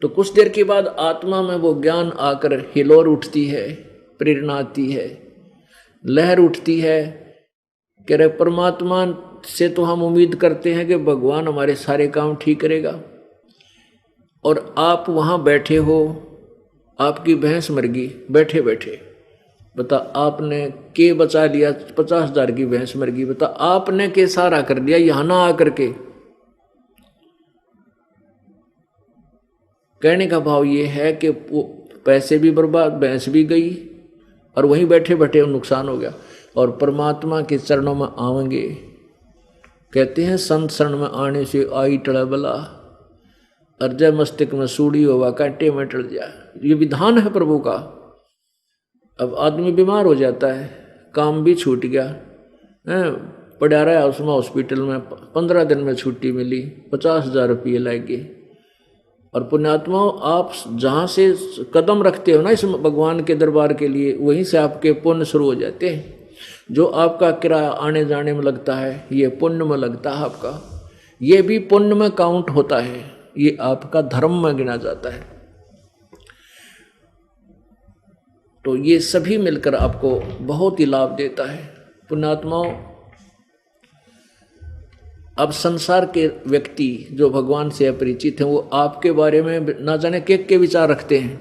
तो कुछ देर के बाद आत्मा में वो ज्ञान आकर हिलोर उठती है, प्रेरणा आती है, लहर उठती है कि रे परमात्मा से तो हम उम्मीद करते हैं कि भगवान हमारे सारे काम ठीक करेगा, और आप वहाँ बैठे हो, आपकी भैंस मर गई बैठे बैठे, बता आपने के बचा लिया, 50,000 की भैंस मर गई, बता आपने के सारा कर दिया यहाँ ना आकर के। कहने का भाव ये है कि पैसे भी बर्बाद, भैंस भी गई, और वहीं बैठे बैठे नुकसान हो गया। और परमात्मा के चरणों में आवेंगे, कहते हैं संत शरण में आने से आई टड़ा बला, अर्जय मस्तिष्क में सूड़ी होवा कांटे में टल जा। ये विधान है प्रभु का। अब आदमी बीमार हो जाता है, काम भी छूट गया, पड़ा रहा उसमें हॉस्पिटल में, 15 दिन में छुट्टी मिली, 50,000 रुपये लगे। और पुण्यात्माओं, आप जहाँ से कदम रखते हो ना इस भगवान के दरबार के लिए, वहीं से आपके पुण्य शुरू हो जाते हैं। जो आपका किराया आने जाने में लगता है, ये पुण्य में लगता है आपका, ये भी पुण्य में काउंट होता है, ये आपका धर्म में गिना जाता है। तो ये सभी मिलकर आपको बहुत ही लाभ देता है। पुण्यात्माओं, अब संसार के व्यक्ति जो भगवान से अपरिचित हैं, वो आपके बारे में ना जाने के विचार रखते हैं।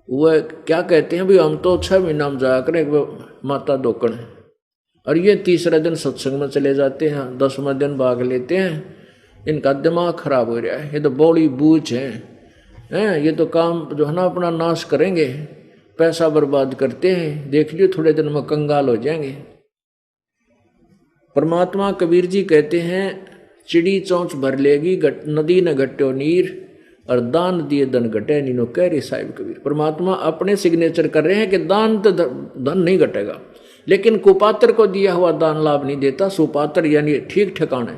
वह क्या कहते हैं, भाई हम तो 6 महीना में जाया करें माता दोकड़, और ये 30रे दिन सत्संग में चले जाते हैं, 10वें दिन भाग लेते हैं, इनका दिमाग खराब हो रहा है, ये तो बौड़ी बूझ हैं, ये तो काम जो है ना अपना नाश करेंगे, पैसा बर्बाद करते हैं, देख लियो थोड़े दिन में कंगाल हो जाएंगे। परमात्मा कबीर जी कहते हैं, चिड़ी चौंच भर लेगी नदी न घट्यो नीर, और दान दिए धन घटे नीनो कह रही साहिब कबीर। परमात्मा अपने सिग्नेचर कर रहे हैं कि दान तो धन नहीं घटेगा, लेकिन कुपात्र को दिया हुआ दान लाभ नहीं देता। सुपात्र यानी ठीक ठिकाने।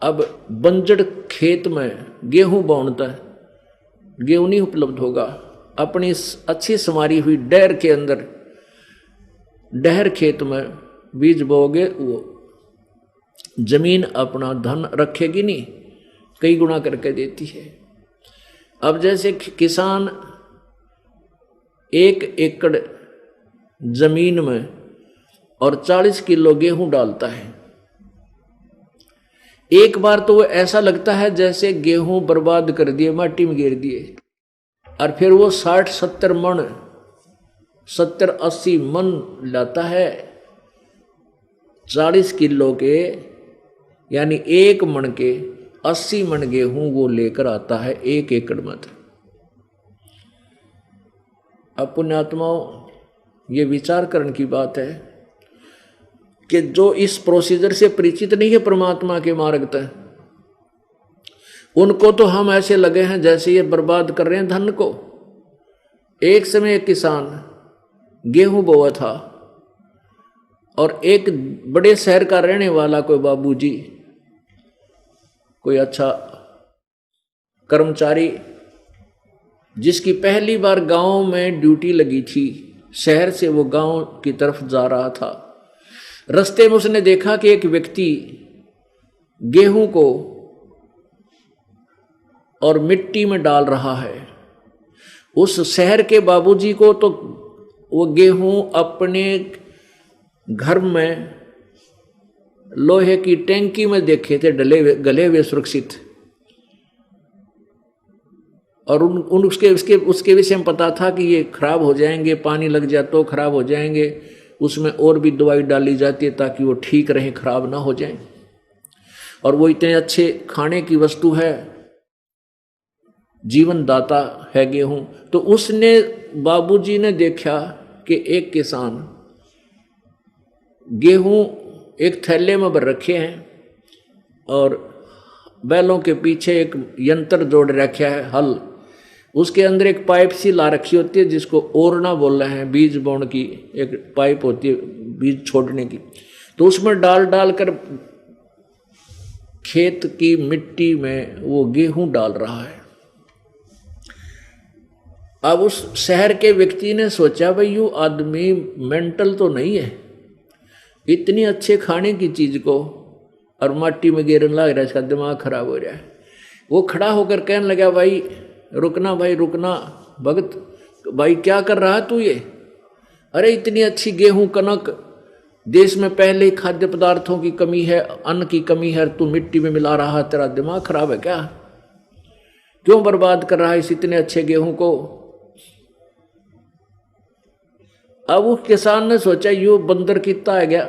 अब बंजड़ खेत में गेहूं बोनता है, गेहूं नहीं उपलब्ध होगा। अपनी अच्छी संवारी हुई डहर के अंदर, डहर खेत में बीज बोगे, वो जमीन अपना धन रखेगी नहीं, कई गुना करके देती है। अब जैसे किसान 1 एकड़ जमीन में और 40 किलो गेहूं डालता है, एक बार तो वो ऐसा लगता है जैसे गेहूं बर्बाद कर दिए, माटी में गिर दिए, और फिर वो 60-70 मन, 70-80 मन लाता है 40 किलो के, यानी 1 मन के 80 मन गेहूं वो लेकर आता है 1 एकड़ में। अब पुण्यात्माओं, ये विचार करने की बात है कि जो इस प्रोसीजर से परिचित नहीं है परमात्मा के मार्ग तक, उनको तो हम ऐसे लगे हैं जैसे ये बर्बाद कर रहे हैं धन को। एक समय एक किसान गेहूं बोआ था, और एक बड़े शहर का रहने वाला कोई बाबूजी, कोई अच्छा कर्मचारी, जिसकी पहली बार गांव में ड्यूटी लगी थी, शहर से वो गांव की तरफ जा रहा था। रास्ते में उसने देखा कि एक व्यक्ति गेहूं को और मिट्टी में डाल रहा है। उस शहर के बाबूजी को तो वो गेहूं अपने घर में लोहे की टैंकी में देखे थे, गले हुए सुरक्षित, और उसके विषय में पता था कि ये खराब हो जाएंगे, पानी लग जाए तो खराब हो जाएंगे, उसमें और भी दवाई डाली जाती है ताकि वो ठीक रहे, खराब ना हो जाए। और वो इतने अच्छे खाने की वस्तु है, जीवन दाता है गेहूं। तो उसने, बाबूजी ने देखा कि एक किसान गेहूं एक थैले में भर रखे हैं, और बैलों के पीछे एक यंत्र जोड़ रखा है, हल, उसके अंदर एक पाइप सी ला रखी होती है जिसको ओरना बोल रहे हैं, बीज बोने की एक पाइप होती है बीज छोड़ने की। तो उसमें डाल कर खेत की मिट्टी में वो गेहूं डाल रहा है। अब उस शहर के व्यक्ति ने सोचा, भाई यू आदमी मेंटल तो नहीं है, इतनी अच्छे खाने की चीज को और माटी में गिरने लग रहा है, इसका दिमाग खराब हो रहा है। वो खड़ा होकर कहने लगा, भाई रुकना, भाई रुकना भगत, भाई क्या कर रहा है तू ये? अरे इतनी अच्छी गेहूं कनक, देश में पहले ही खाद्य पदार्थों की कमी है, अन्न की कमी है, तू मिट्टी में मिला रहा है, तेरा दिमाग खराब है क्या? क्यों बर्बाद कर रहा है इस इतने अच्छे गेहूं को? अब वो किसान ने सोचा, यू बंदर कितना है गया,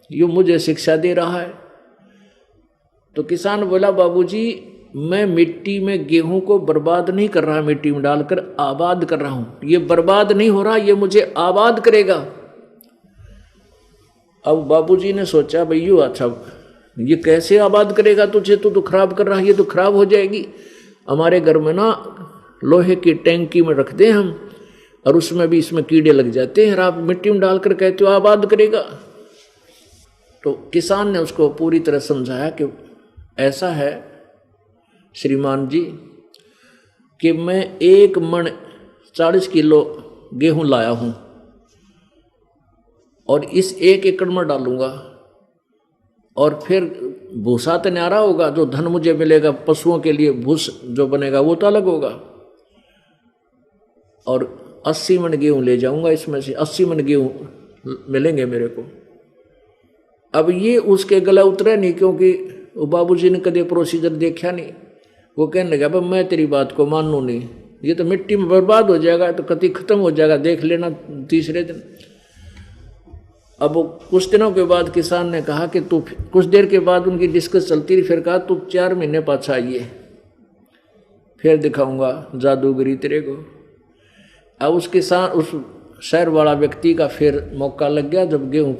यू मुझे शिक्षा दे रहा है। तो किसान बोला, बाबूजी मैं मिट्टी में गेहूं को बर्बाद नहीं कर रहा, मिट्टी में डालकर आबाद कर रहा हूं। ये बर्बाद नहीं हो रहा, ये मुझे आबाद करेगा। अब बाबूजी ने सोचा, भैया अच्छा ये कैसे आबाद करेगा तुझे, तो खराब कर रहा है, ये तो खराब हो जाएगी। हमारे घर में ना लोहे की टैंकी में रखते हैं हम, और उसमें भी इसमें कीड़े लग जाते हैं, और आप मिट्टी में डालकर कहते हो आबाद करेगा। तो किसान ने उसको पूरी तरह समझाया कि ऐसा है श्रीमान जी कि मैं 1 मन 40 किलो गेहूं लाया हूं, और इस 1 एकड़ में डालूंगा, और फिर भूसा तो न्यारा होगा, जो धन मुझे मिलेगा पशुओं के लिए भूस जो बनेगा वो तो अलग होगा, और 80 मन गेहूं ले जाऊंगा, इसमें से 80 मन गेहूं मिलेंगे मेरे को। अब ये उसके गला उतरा नहीं, क्योंकि वो बाबूजी ने कभी प्रोसीजर देखा नहीं। वो कहने लगा, भाई मैं तेरी बात को मानू नहीं, ये तो मिट्टी में बर्बाद हो जाएगा, तो कति खत्म हो जाएगा, देख लेना तीसरे दिन। अब कुछ दिनों के बाद किसान ने कहा कि तू, कुछ देर के बाद उनकी डिस्कस चलती रही, फिर कहा तू 4 महीने पाछा आइए, फिर दिखाऊंगा जादूगरी तेरे को। अब उस किसान, उस शहर वाला व्यक्ति का फिर मौका लग गया, जब गेहूं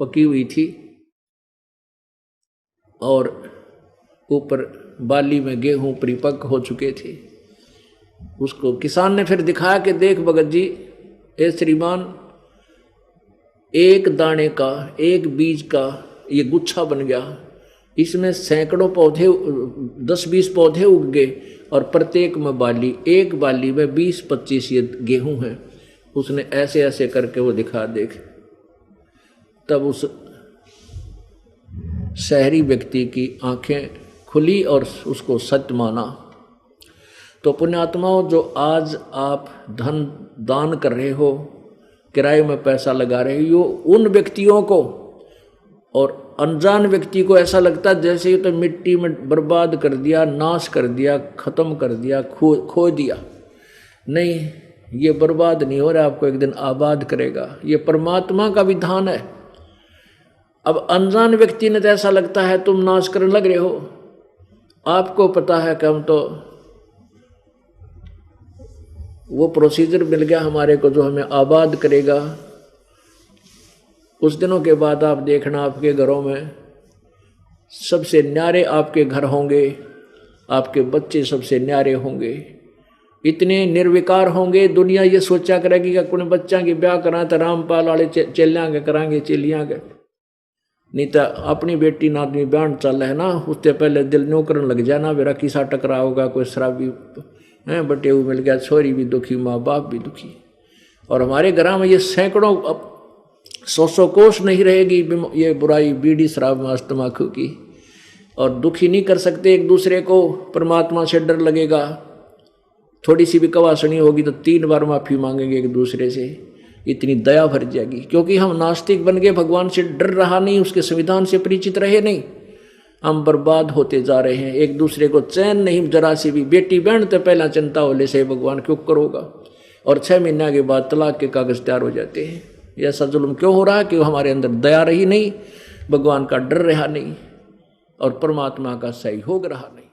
पकी हुई थी और ऊपर बाली में गेहूं परिपक्व हो चुके थे। उसको किसान ने फिर दिखाया कि देख भगत जी, ए श्रीमान, एक दाने का, एक बीज का ये गुच्छा बन गया, इसमें सैकड़ों पौधे, 10-20 पौधे उग गए, और प्रत्येक में बाली, एक बाली में 20-25 ये गेहूं है। उसने ऐसे ऐसे करके वो दिखा, देख। तब उस शहरी व्यक्ति की आंखें खुली और उसको सत्य माना। तो पुण्यात्माओं, जो आज आप धन दान कर रहे हो, किराए में पैसा लगा रहे हो, उन व्यक्तियों को और अनजान व्यक्ति को ऐसा लगता है जैसे ये तो मिट्टी में बर्बाद कर दिया, नाश कर दिया, खत्म कर दिया, खो दिया। नहीं, ये बर्बाद नहीं हो रहा, आपको एक दिन आबाद करेगा। ये परमात्मा का विधान है। अब अनजान व्यक्ति ने तो ऐसा लगता है तुम नाश करने लग रहे हो, आपको पता है कि हम तो वो प्रोसीजर मिल गया हमारे को जो हमें आबाद करेगा। कुछ दिनों के बाद आप देखना, आपके घरों में सबसे न्यारे आपके घर होंगे, आपके बच्चे सबसे न्यारे होंगे, इतने निर्विकार होंगे। दुनिया ये सोचा करेगी कि अपने बच्चा की ब्याह करा तो रामपाल वाले चेलियाँ के कराएंगे, चेलियाँ के, नहीं तो अपनी बेटी नादमी ब्याह चल है ना, उससे पहले दिल न्यू करने लग जाना, मेरा किसा टकरा होगा, कोई शराबी हैं बटे हुए मिल गया, छोरी भी दुखी, माँ बाप भी दुखी। और हमारे घर में ये सैकड़ों, 100 कोस नहीं रहेगी ये बुराई, बीड़ी शराब मांस तम्बाकू की, और दुखी नहीं कर सकते एक दूसरे को। परमात्मा से डर लगेगा, थोड़ी सी भी कवासनी होगी तो 3 बार माफी मांगेंगे एक दूसरे से, इतनी दया भर जाएगी। क्योंकि हम नास्तिक बन गए, भगवान से डर रहा नहीं, उसके संविधान से परिचित रहे नहीं, हम बर्बाद होते जा रहे हैं। एक दूसरे को चैन नहीं जरा सी भी, बेटी बहन तो पहला चिंता होले से भगवान क्यों करोगा, और 6 महीने के बाद तलाक के कागज तैयार हो जाते हैं। ये ऐसा जुल्म क्यों हो रहा है कि हमारे अंदर दया रही नहीं, भगवान का डर रहा नहीं, और परमात्मा का सहयोग रहा नहीं।